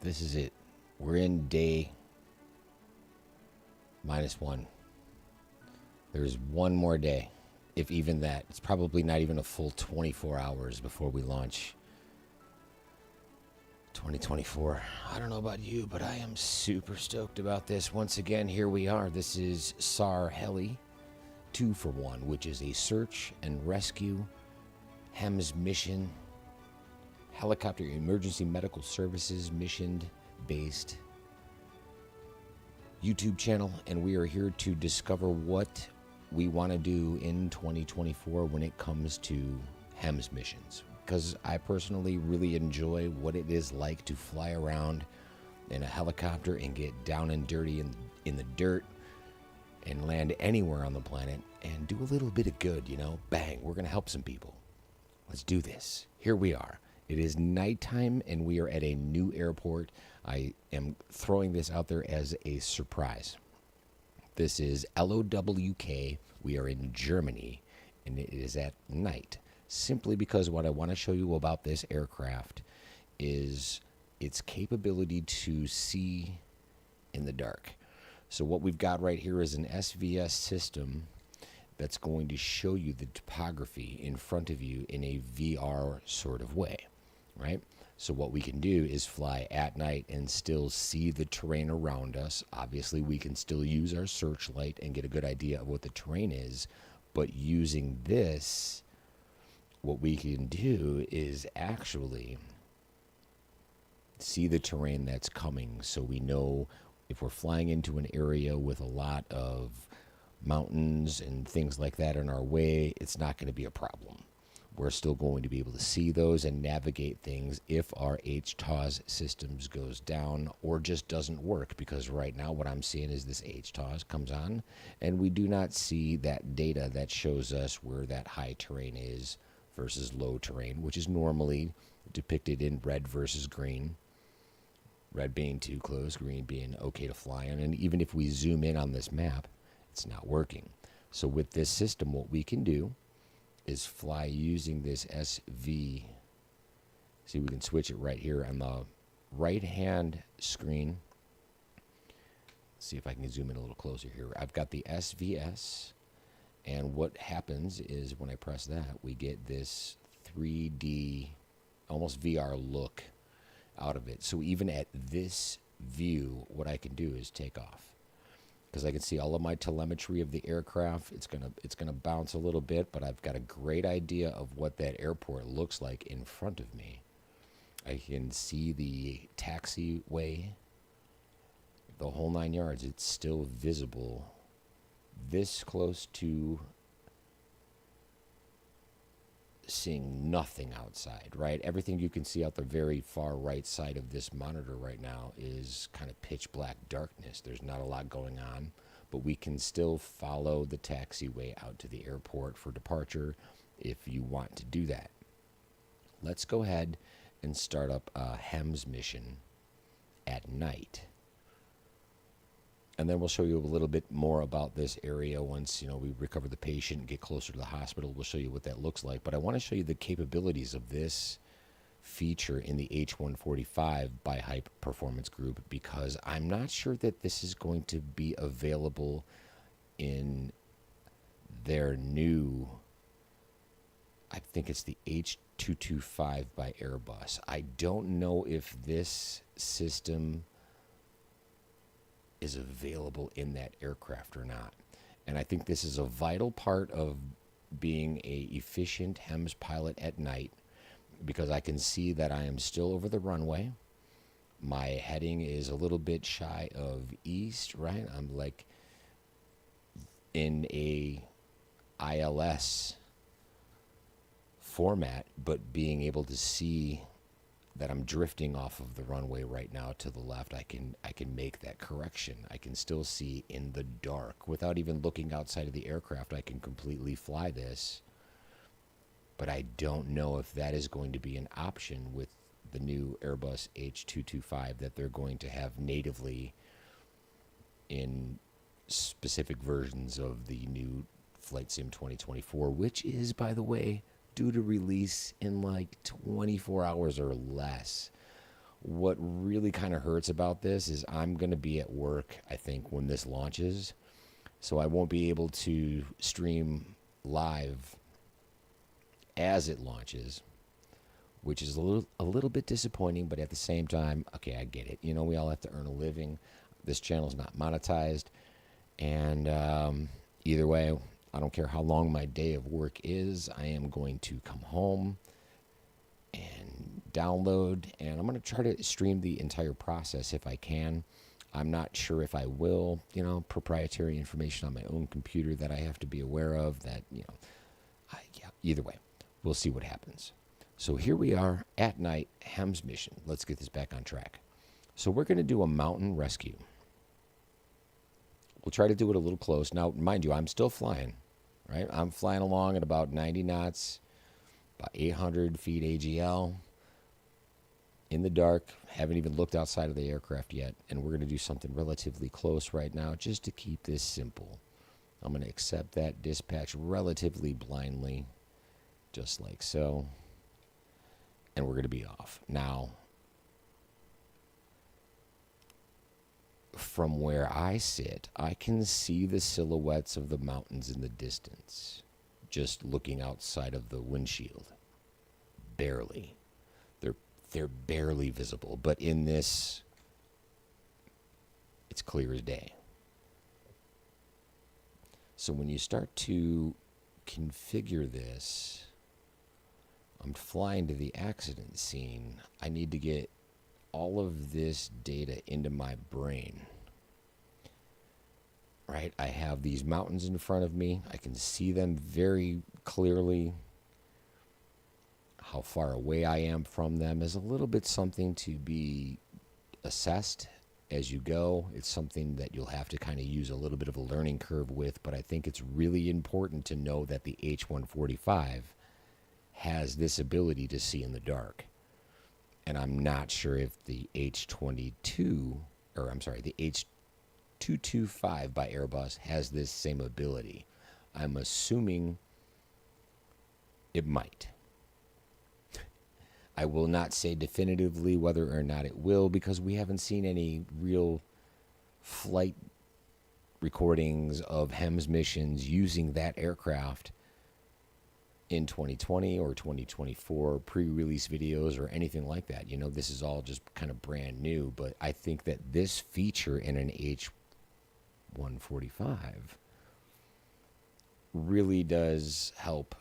This is it. We're in day -1. There's one more day, if even that. It's probably not even a full 24 hours before we launch 2024. I don't know about you, but I am super stoked about this. Once again, here we are. This is SAR Heli 2 for 1, which is a search and rescue HEMS mission, helicopter emergency medical services mission based YouTube channel, and we are here to discover what we want to do in 2024 when it comes to HEMS missions, because I personally really enjoy what it is like to fly around in a helicopter and get down and dirty in the dirt and land anywhere on the planet and do a little bit of good, you know. Bang, we're going to help some people. Let's do this. Here we are. It is nighttime and we are at a new airport. I am throwing this out there as a surprise. This is LOWK. We are in Germany and it is at night. Simply because what I want to show you about this aircraft is its capability to see in the dark. So what we've got right here is an SVS system that's going to show you the topography in front of you in a VR sort of way, right? So what we can do is fly at night and still see the terrain around us. Obviously, we can still use our searchlight and get a good idea of what the terrain is, but using this, what we can do is actually see the terrain that's coming, so we know if we're flying into an area with a lot of mountains and things like that in our way, it's not going to be a problem. We're still going to be able to see those and navigate things if our HTOS systems goes down or just doesn't work, because right now what I'm seeing is this HTOS comes on and we do not see that data that shows us where that high terrain is versus low terrain, which is normally depicted in red versus green. Red being too close, green being okay to fly on. And even if we zoom in on this map, it's not working. So with this system, what we can do is fly using this SV. See, we can switch it right here on the right-hand screen. Let's see if I can zoom in a little closer here. I've got the SVS, and what happens is when I press that, we get this 3D, almost VR look out of it. So even at this view, what I can do is take off, because I can see all of my telemetry of the aircraft. It's gonna bounce a little bit, but I've got a great idea of what that airport looks like in front of me. I can see the taxiway, the whole 9 yards. It's still visible this close to seeing nothing outside, right? Everything you can see out the very far right side of this monitor right now is kind of pitch black darkness. There's not a lot going on, but we can still follow the taxiway out to the airport for departure if you want to do that. Let's go ahead and start up a HEMS mission at night. And then we'll show you a little bit more about this area once, we recover the patient and get closer to the hospital. We'll show you what that looks like. But I want to show you the capabilities of this feature in the H145 by Hype Performance Group, because I'm not sure that this is going to be available in their new, I think it's the H225 by Airbus. I don't know if this system is available in that aircraft or not. And I think this is a vital part of being a efficient HEMS pilot at night, because I can see that I am still over the runway. My heading is a little bit shy of east, right? I'm like in a ILS format, but being able to see that I'm drifting off of the runway right now to the left, I can make that correction. I can still see in the dark without even looking outside of the aircraft. I can completely fly this, but I don't know if that is going to be an option with the new Airbus H225 that they're going to have natively in specific versions of the new Flight Sim 2024, which is, by the way, due to release in like 24 hours or less. What really kind of hurts about this is I'm going to be at work, I think, when this launches. So I won't be able to stream live as it launches, which is a little bit disappointing, but at the same time, okay, I get it. You know, we all have to earn a living. This channel's not monetized. And either way, I don't care how long my day of work is, I am going to come home and download, and I'm going to try to stream the entire process if I can. I'm not sure if I will, you know, proprietary information on my own computer that I have to be aware of that, you know, yeah, either way, we'll see what happens. So here we are at night, HEMS mission. Let's get this back on track. So we're going to do a mountain rescue. We'll try to do it a little close. Now, mind you, I'm still flying, right? I'm flying along at about 90 knots, about 800 feet AGL, in the dark. Haven't even looked outside of the aircraft yet, and we're going to do something relatively close right now just to keep this simple. I'm going to accept that dispatch relatively blindly, just like so, and we're going to be off. Now, from where I sit, I can see the silhouettes of the mountains in the distance, just looking outside of the windshield. Barely. They're barely visible, but in this, it's clear as day. So when you start to configure this, I'm flying to the accident scene. I need to get all of this data into my brain. Right? I have these mountains in front of me. I can see them very clearly. How far away I am from them is a little bit something to be assessed as you go. It's something that you'll have to kind of use a little bit of a learning curve with, but I think it's really important to know that the H225 has this ability to see in the dark. And I'm not sure if the the H225 by Airbus has this same ability. I'm assuming it might. I will not say definitively whether or not it will, because we haven't seen any real flight recordings of HEMS missions using that aircraft in 2020 or 2024, pre-release videos or anything like that. You know, this is all just kind of brand new, but I think that this feature in an H145 really does help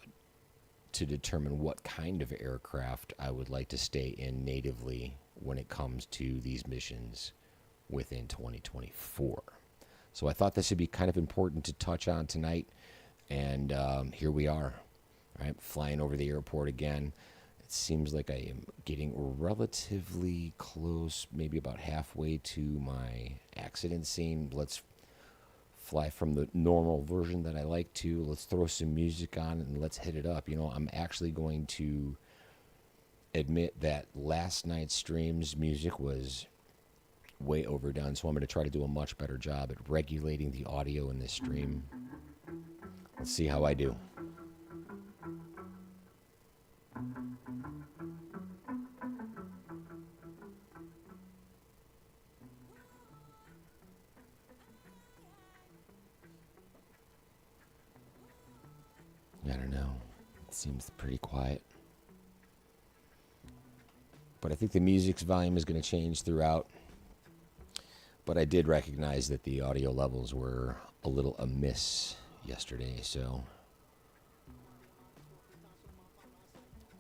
to determine what kind of aircraft I would like to stay in natively when it comes to these missions within 2024. So I thought this would be kind of important to touch on tonight, and here we are, right, flying over the airport again. It seems like I am getting relatively close, maybe about halfway to my accident scene. Let's fly from the normal version that I like to. Let's throw some music on and let's hit it up. You know, I'm actually going to admit that last night's stream's music was way overdone, so I'm going to try to do a much better job at regulating the audio in this stream. Let's see how I do. I don't know. It seems pretty quiet. But I think the music's volume is going to change throughout. But I did recognize that the audio levels were a little amiss yesterday, so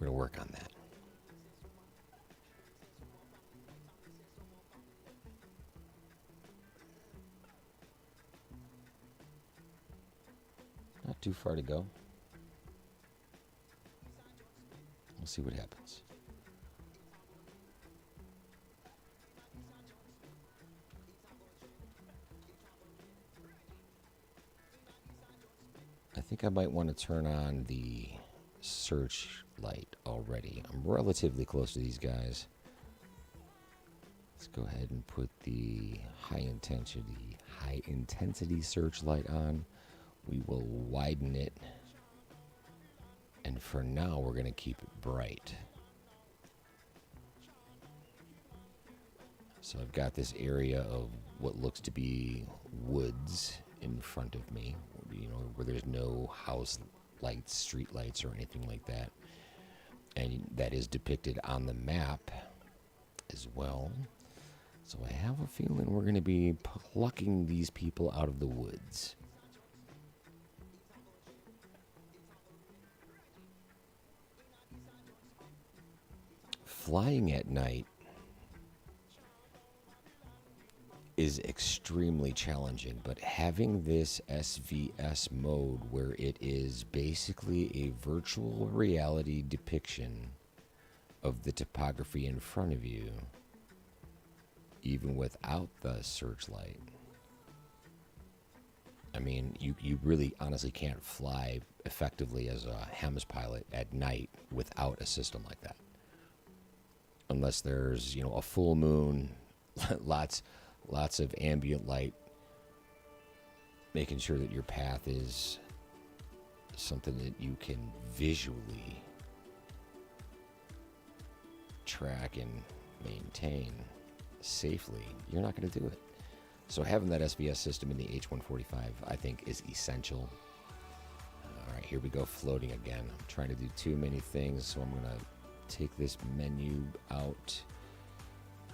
we're going to work on that. Not too far to go. We'll see what happens. I think I might want to turn on the search light already. I'm relatively close to these guys. Let's go ahead and put the high intensity search light on. We will widen it. And for now, we're going to keep it bright. So I've got this area of what looks to be woods in front of me, where there's no house lights, street lights, or anything like that. And that is depicted on the map as well. So I have a feeling we're going to be plucking these people out of the woods. Flying at night is extremely challenging, but having this SVS mode where it is basically a virtual reality depiction of the topography in front of you, even without the searchlight. I mean, you really honestly can't fly effectively as a HEMS pilot at night without a system like that. Unless there's, a full moon, lots of ambient light, making sure that your path is something that you can visually track and maintain safely. You're not going to do it. So having that SVS system in the H145, I think, is essential. All right, here we go, floating again. I'm trying to do too many things, so I'm going to take this menu out.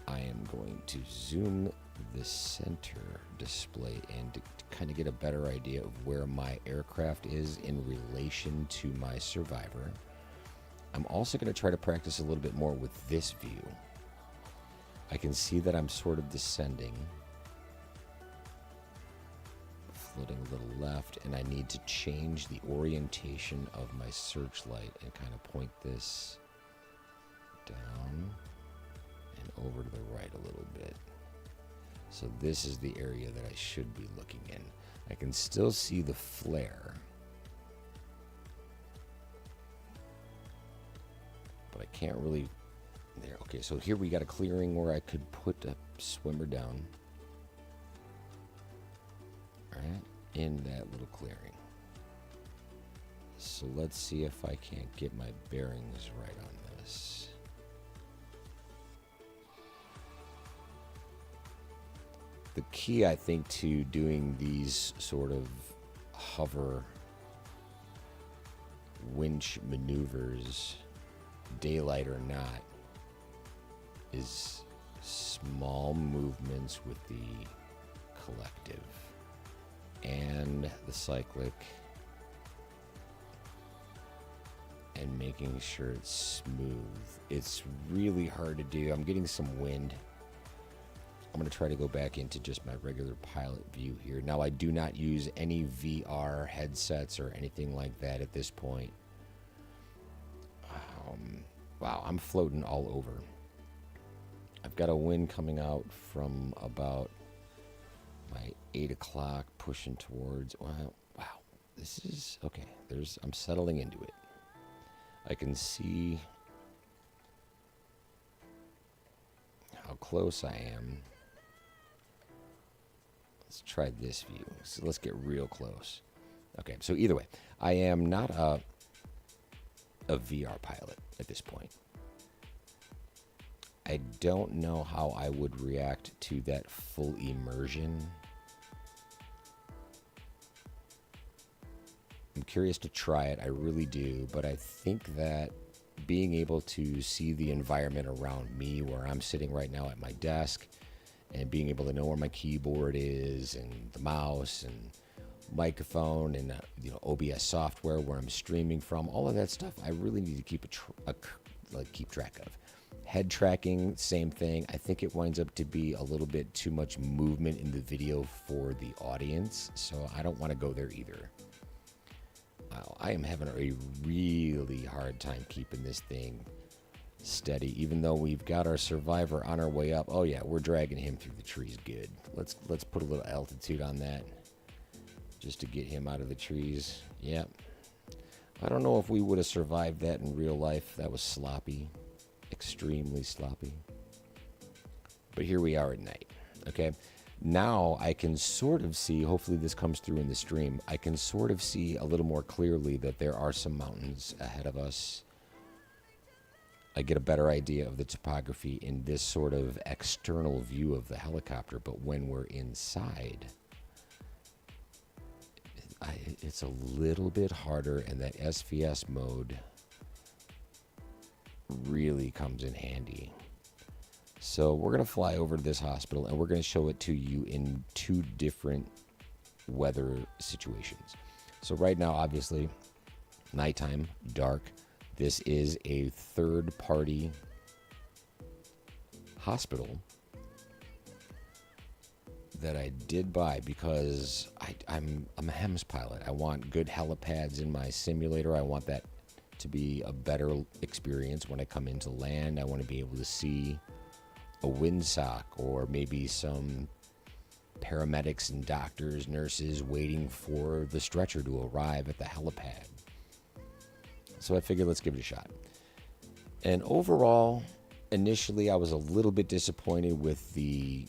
I am going to zoom the center display in to kind of get a better idea of where my aircraft is in relation to my survivor. I'm also going to try to practice a little bit more with this view. I can see that I'm sort of descending, floating a little left, and I need to change the orientation of my searchlight and kind of point this down and over to the right a little bit. So this is the area that I should be looking in. I can still see the flare, but I can't really. There. Okay, so here we got a clearing where I could put a swimmer down. All right, in that little clearing. So let's see if I can't get my bearings right on this. The key, I think, to doing these sort of hover winch maneuvers, daylight or not, is small movements with the collective and the cyclic, and making sure it's smooth. It's really hard to do. I'm getting some wind. I'm going to try to go back into just my regular pilot view here. Now, I do not use any VR headsets or anything like that at this point. Wow, I'm floating all over. I've got a wind coming out from about my 8 o'clock, pushing towards, wow, this is, okay, I'm settling into it. I can see how close I am. Let's try this view. So let's get real close. Okay, so either way, I am not a VR pilot at this point. I don't know how I would react to that full immersion. I'm curious to try it, I really do, but I think that being able to see the environment around me, where I'm sitting right now at my desk, and being able to know where my keyboard is, and the mouse, and microphone, and OBS software where I'm streaming from, all of that stuff, I really need to keep keep track of. Head tracking, same thing. I think it winds up to be a little bit too much movement in the video for the audience, so I don't want to go there either. I am having a really hard time keeping this thing steady, even though we've got our survivor on our way up. Oh yeah, we're dragging him through the trees good. Let's put a little altitude on that just to get him out of the trees. Yep. I don't know if we would have survived that in real life. That was sloppy, extremely sloppy. But here we are at night, okay? Now I can sort of see, hopefully this comes through in the stream, I can sort of see a little more clearly that there are some mountains ahead of us. I get a better idea of the topography in this sort of external view of the helicopter, but when we're inside, it's a little bit harder, and that SVS mode really comes in handy. So we're going to fly over to this hospital, and we're going to show it to you in 2 different weather situations. So right now, obviously, nighttime, dark. This is a third-party hospital that I did buy because I'm a HEMS pilot. I want good helipads in my simulator. I want that to be a better experience when I come into land. I want to be able to see a windsock or maybe some paramedics and doctors, nurses waiting for the stretcher to arrive at the helipad. So I figured let's give it a shot. And overall, initially I was a little bit disappointed with the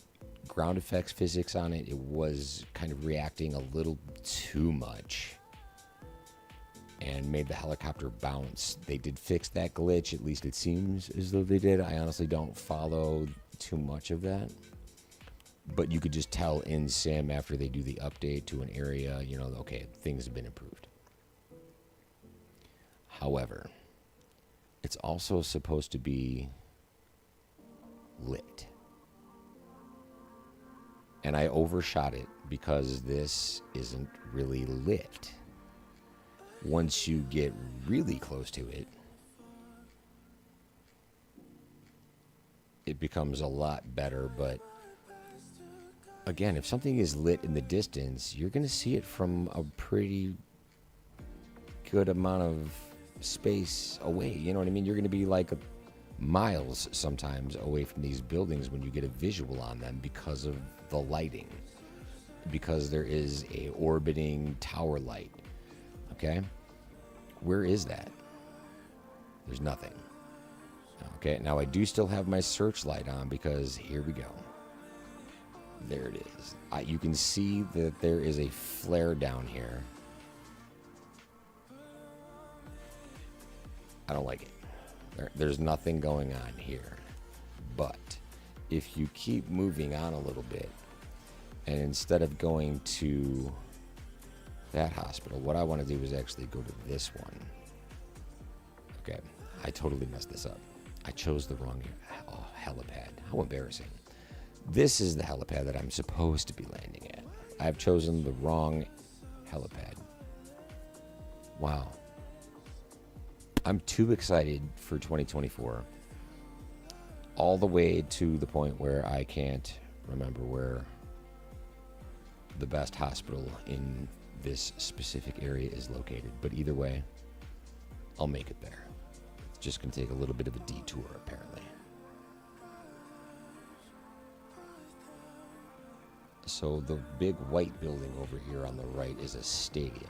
ground effects physics on it. It was kind of reacting a little too much and made the helicopter bounce. They did fix that glitch, at least it seems as though they did. I honestly don't follow too much of that. But you could just tell in sim after they do the update to an area, you know, okay, things have been improved. However, it's also supposed to be lit. And I overshot it because this isn't really lit. Once you get really close to it, it becomes a lot better. But again, if something is lit in the distance, you're going to see it from a pretty good amount of space away. You know what I mean? You're going to be like miles sometimes away from these buildings when you get a visual on them because of the lighting, because there is a orbiting tower light. Okay, where is that? There's nothing. Okay, now I do still have my searchlight on because here we go. There it is. You can see that there is a flare down here. I don't like it. There's nothing going on here. But if you keep moving on a little bit, and instead of going to that hospital, what I want to do is actually go to this one. Okay, I totally messed this up. I chose the wrong helipad. How embarrassing. This is the helipad that I'm supposed to be landing at. I've chosen the wrong helipad. Wow. I'm too excited for 2024. All the way to the point where I can't remember where the best hospital in this specific area is located. But either way, I'll make it there. It's just going to take a little bit of a detour, apparently. So the big white building over here on the right is a stadium.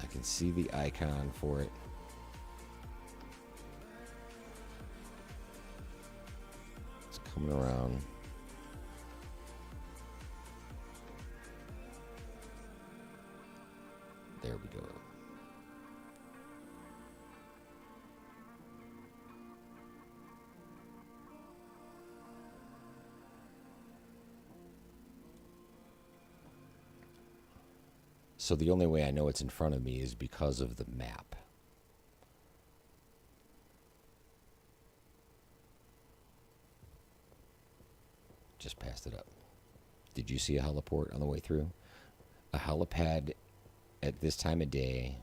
I can see the icon for it. It's coming around. There we go. So the only way I know it's in front of me is because of the map. Just passed it up. Did you see a heliport on the way through? A helipad at this time of day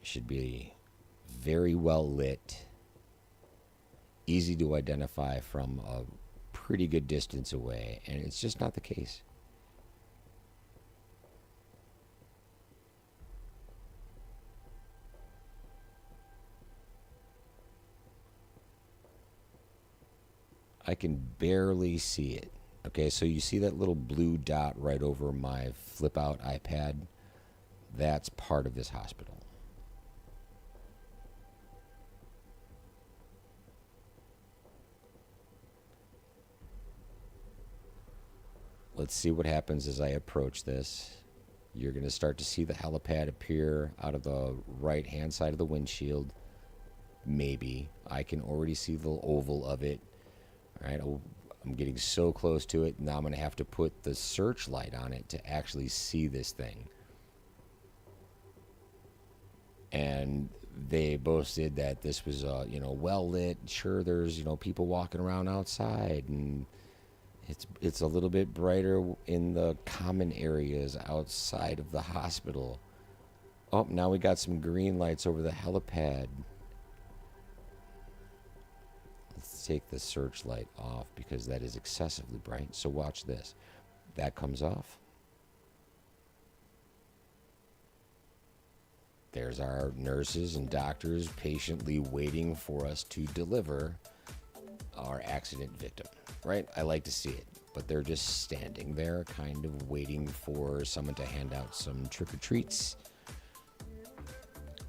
should be very well lit, easy to identify from a pretty good distance away, and it's just not the case. I can barely see it Okay, so you see that little blue dot right over my flip out iPad? That's part of this hospital. Let's see what happens as I approach this. You're going to start to see the helipad appear out of the right hand side of the windshield. Maybe. I can already see the oval of it. All right, I'm getting so close to it. Now I'm going to have to put the searchlight on it to actually see this thing. And they boasted that this was, well lit. Sure, there's, people walking around outside, and it's a little bit brighter in the common areas outside of the hospital. Oh, now we got some green lights over the helipad. Let's take the searchlight off because that is excessively bright. So watch this. That comes off. There's our nurses and doctors patiently waiting for us to deliver our accident victim, right? I like to see it, but they're just standing there kind of waiting for someone to hand out some trick-or-treats.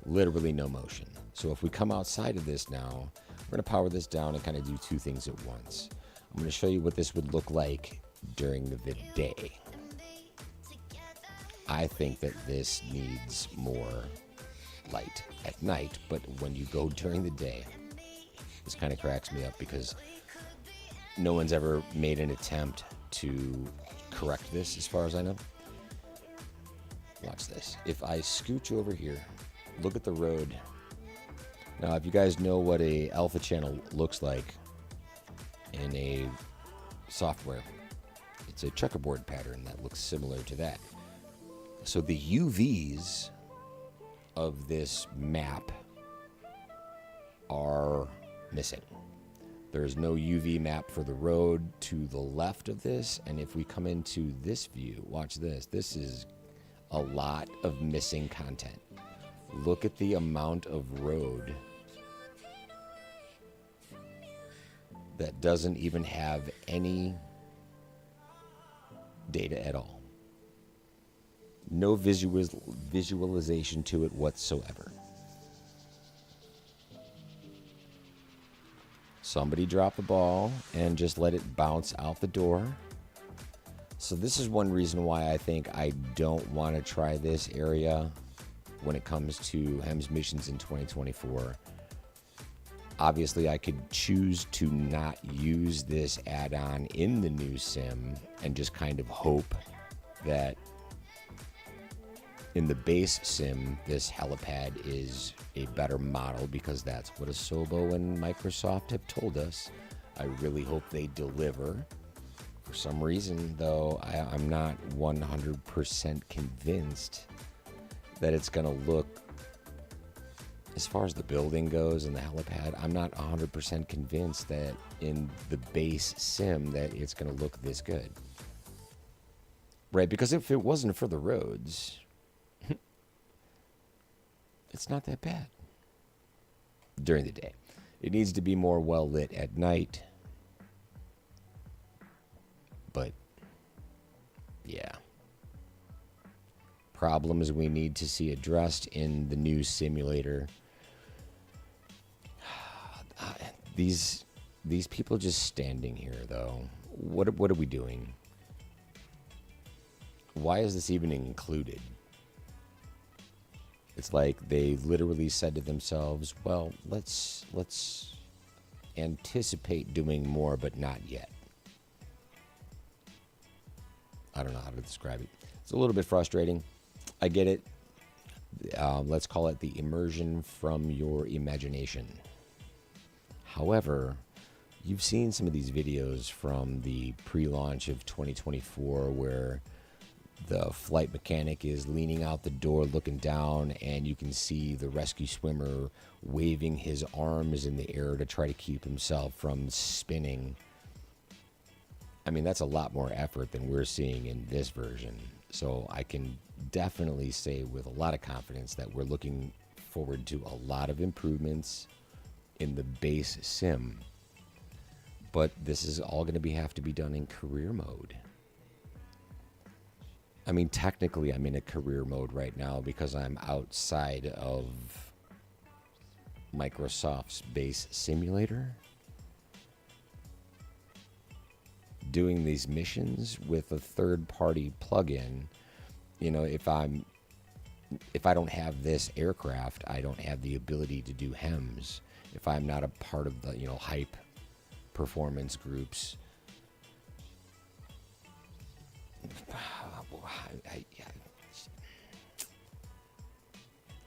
Literally no motion. So if we come outside of this now, we're going to power this down and kind of do two things at once. I'm going to show you what this would look like during the day. I think that this needs more light at night, but when you go during the day, this kind of cracks me up because no one's ever made an attempt to correct this as far as I know. Watch this. If I scooch over here, look at the road. Now, if you guys know what a alpha channel looks like in a software, it's a checkerboard pattern that looks similar to that. So the UVs of this map are missing. There's no UV map for the road to the left of this, and if we come into this view, watch this. This is a lot of missing content. Look at the amount of road that doesn't even have any data at all. No visualization to it whatsoever. Somebody drop the ball and just let it bounce out the door. So this is one reason why I think I don't want to try this area when it comes to HEMS missions in 2024. Obviously, I could choose to not use this add-on in the new sim and just kind of hope that in the base sim, this helipad is a better model because that's what Asobo and Microsoft have told us. I really hope they deliver. For some reason, though, I'm not 100% convinced that it's going to look, as far as the building goes and the helipad, I'm not 100% convinced that in the base sim that it's going to look this good. Right, because if it wasn't for the roads, it's not that bad during the day. It needs to be more well lit at night. But, yeah. Problems we need to see addressed in the new simulator. These people just standing here, though. What are we doing? Why is this even included? It's like they literally said to themselves, well, let's anticipate doing more, but not yet. I don't know how to describe it. It's a little bit frustrating. I get it. Let's call it the immersion from your imagination. However, you've seen some of these videos from the pre-launch of 2024 where the flight mechanic is leaning out the door looking down, and you can see the rescue swimmer waving his arms in the air to try to keep himself from spinning. I mean, that's a lot more effort than we're seeing in this version. So I can definitely say with a lot of confidence that we're looking forward to a lot of improvements in the base sim. But this is all going to have to be done in career mode. I mean, technically, I'm in a career mode right now because I'm outside of Microsoft's base simulator, doing these missions with a third-party plugin. You know, if I don't have this aircraft, I don't have the ability to do HEMS. If I'm not a part of the, hype performance groups,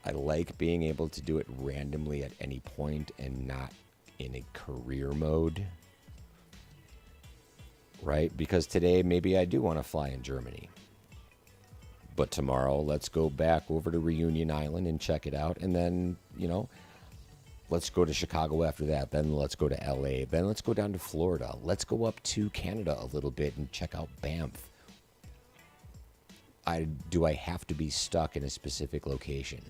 I like being able to do it randomly at any point and not in a career mode, right? Because today maybe I do want to fly in Germany, but tomorrow let's go back over to Reunion Island and check it out, and then let's go to Chicago after that, then let's go to LA, then let's go down to Florida, let's go up to Canada a little bit and check out Banff. Do I have to be stuck in a specific location?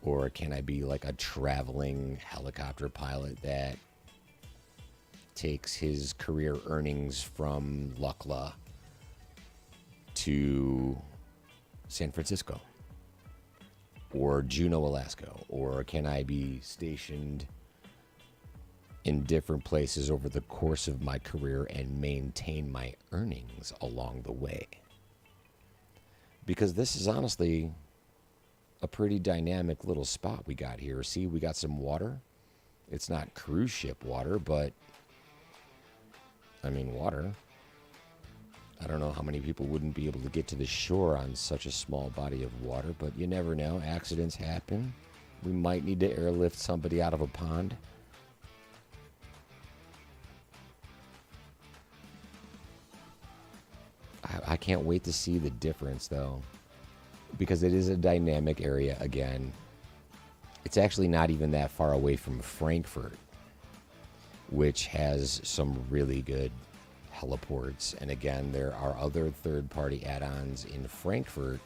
Or can I be like a traveling helicopter pilot that takes his career earnings from LOWK to San Francisco or Juneau, Alaska? Or can I be stationed in different places over the course of my career and maintain my earnings along the way? Because this is honestly a pretty dynamic little spot we got here. See, we got some water. It's not cruise ship water, but I mean water. I don't know how many people wouldn't be able to get to the shore on such a small body of water, but you never know. Accidents happen. We might need to airlift somebody out of a pond. I can't wait to see the difference, though, because it is a dynamic area again. It's actually not even that far away from Frankfurt, which has some really good heliports. And again, there are other third-party add-ons in Frankfurt,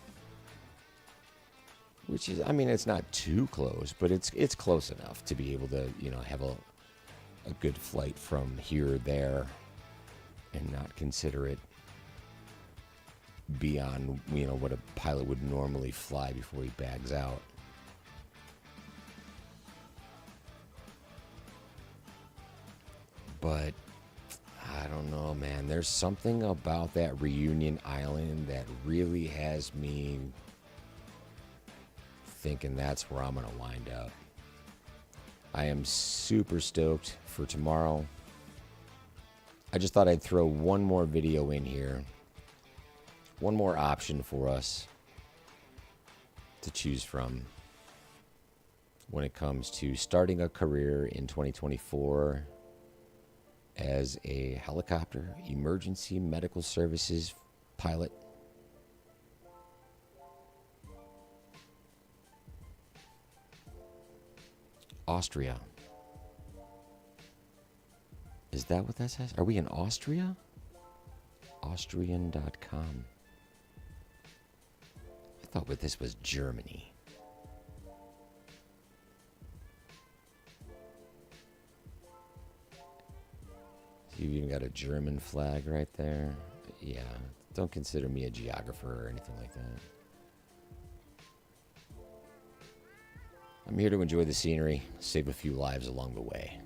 which is, I mean, it's not too close, but it's close enough to be able to, have a good flight from here or there and not consider it beyond, what a pilot would normally fly before he bags out. But I don't know, man. There's something about that Reunion Island that really has me thinking that's where I'm going to wind up. I am super stoked for tomorrow. I just thought I'd throw one more video in here. One more option for us to choose from when it comes to starting a career in 2024 as a helicopter emergency medical services pilot. Austria. Is that what that says? Are we in Austria? Austrian.com. I thought this was Germany. You've even got a German flag right there. Yeah, don't consider me a geographer or anything like that. I'm here to enjoy the scenery, save a few lives along the way.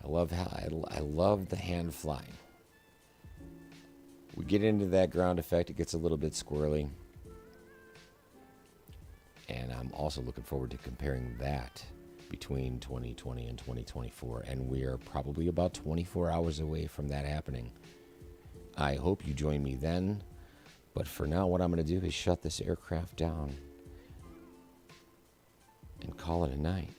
I love the hand flying. We get into that ground effect, it gets a little bit squirrely. And I'm also looking forward to comparing that between 2020 and 2024. And we are probably about 24 hours away from that happening. I hope you join me then. But for now, what I'm going to do is shut this aircraft down and call it a night.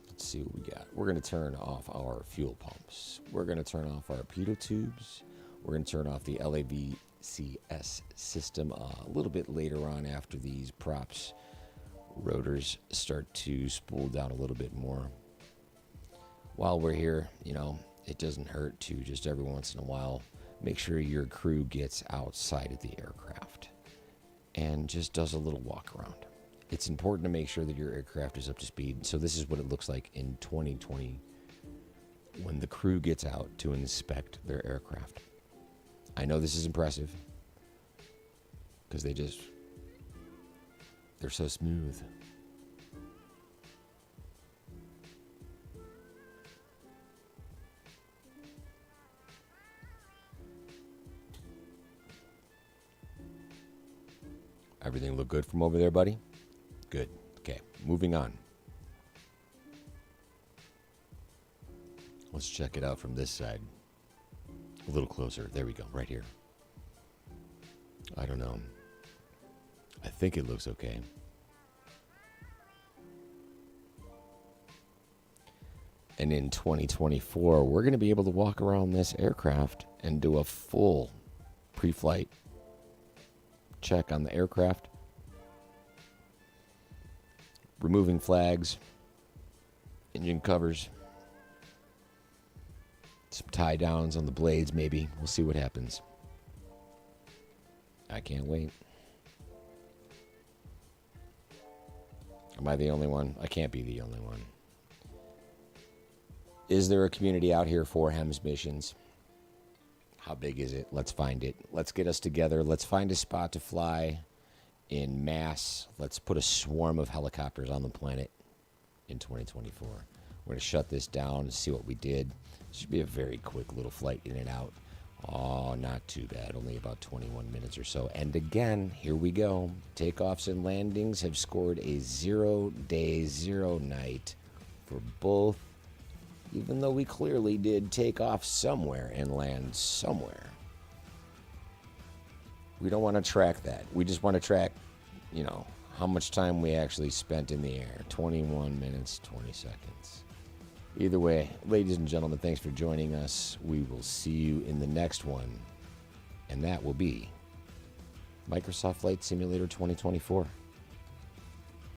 Let's see what we got. We're going to turn off our fuel pumps. We're going to turn off our pitot tubes. We're going to turn off the LAVCS system a little bit later on after these props rotors start to spool down a little bit more. While we're here, it doesn't hurt to just every once in a while make sure your crew gets outside of the aircraft. and just does a little walk around. It's important to make sure that your aircraft is up to speed. So this is what it looks like in 2020 when the crew gets out to inspect their aircraft. I know this is impressive because they're so smooth. Everything look good from over there, buddy? Good. Okay, moving on. Let's check it out from this side. A little closer. There we go, right here. I don't know. I think it looks okay. And in 2024, we're going to be able to walk around this aircraft and do a full pre-flight check on the aircraft. Removing flags, engine covers, some tie downs on the blades maybe. We'll see what happens. I can't wait. Am I the only one? I can't be the only one. Is there a community out here for HEMS missions? How big is it? Let's find it. Let's get us together. Let's find a spot to fly in mass. Let's put a swarm of helicopters on the planet in 2024. We're going to shut this down and see what we did. It should be a very quick little flight in and out. Oh, not too bad. Only about 21 minutes or so. And again, here we go. Takeoffs and landings have scored a 0 day, 0 night for both, even though we clearly did take off somewhere and land somewhere. We don't want to track that. We just want to track, how much time we actually spent in the air. 21 minutes, 20 seconds. Either way, ladies and gentlemen, thanks for joining us. We will see you in the next one, and that will be Microsoft Flight Simulator 2024.